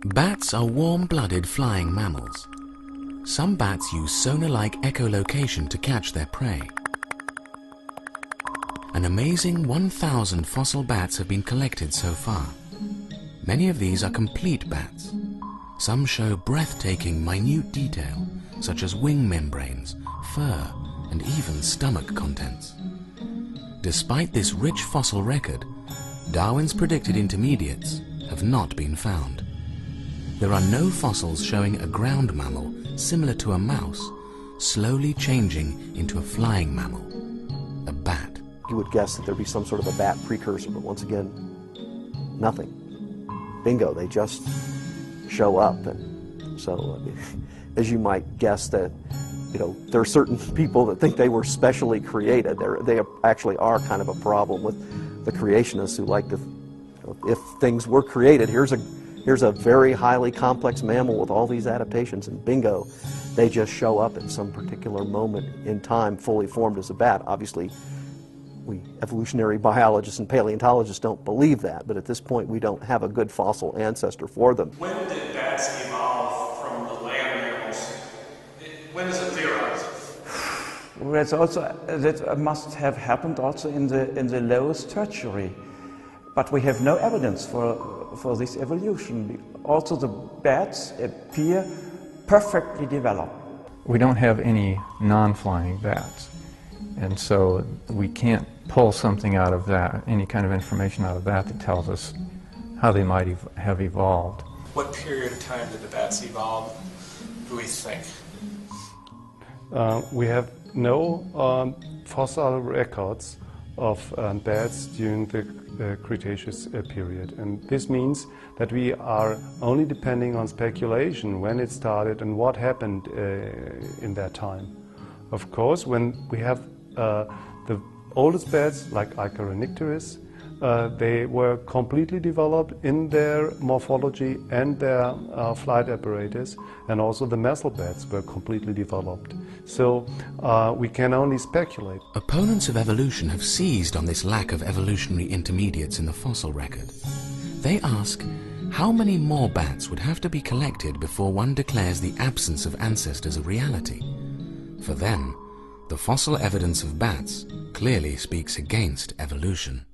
Bats are warm-blooded flying mammals. Some bats use sonar-like echolocation to catch their prey. An amazing 1,000 fossil bats have been collected so far. Many of these are complete bats. Some show breathtaking minute detail, such as wing membranes, fur, and even stomach contents. Despite this rich fossil record, Darwin's predicted intermediates have not been found. There are no fossils showing a ground mammal similar to a mouse slowly changing into a flying mammal, a bat. You would guess that there'd be some sort of a bat precursor, but once again, nothing. Bingo, they just show up. And so, as you might guess, that there are certain people that think they were specially created. They actually are kind of a problem with the creationists who like to, if things were created, here's a very highly complex mammal with all these adaptations, and bingo, they just show up at some particular moment in time fully formed as a bat. Obviously, we evolutionary biologists and paleontologists don't believe that, but at this point we don't have a good fossil ancestor for them. When did bats evolve from the land mammals? When is it theorized? That must have happened also in the lowest tertiary, but we have no evidence for this evolution. Also, the bats appear perfectly developed. We don't have any non-flying bats, and so we can't pull something out of that, any kind of information out of that that tells us how they might have evolved. What period of time did the bats evolve, do we think? We have no fossil records of bats during the Cretaceous period, and this means that we are only depending on speculation when it started and what happened in that time. Of course, when we have the oldest bats, like Icaronycteris, they were completely developed in their morphology and their flight apparatus, and also the mussel bats were completely developed. So we can only speculate. Opponents of evolution have seized on this lack of evolutionary intermediates in the fossil record. They ask, how many more bats would have to be collected before one declares the absence of ancestors a reality? For them, the fossil evidence of bats clearly speaks against evolution.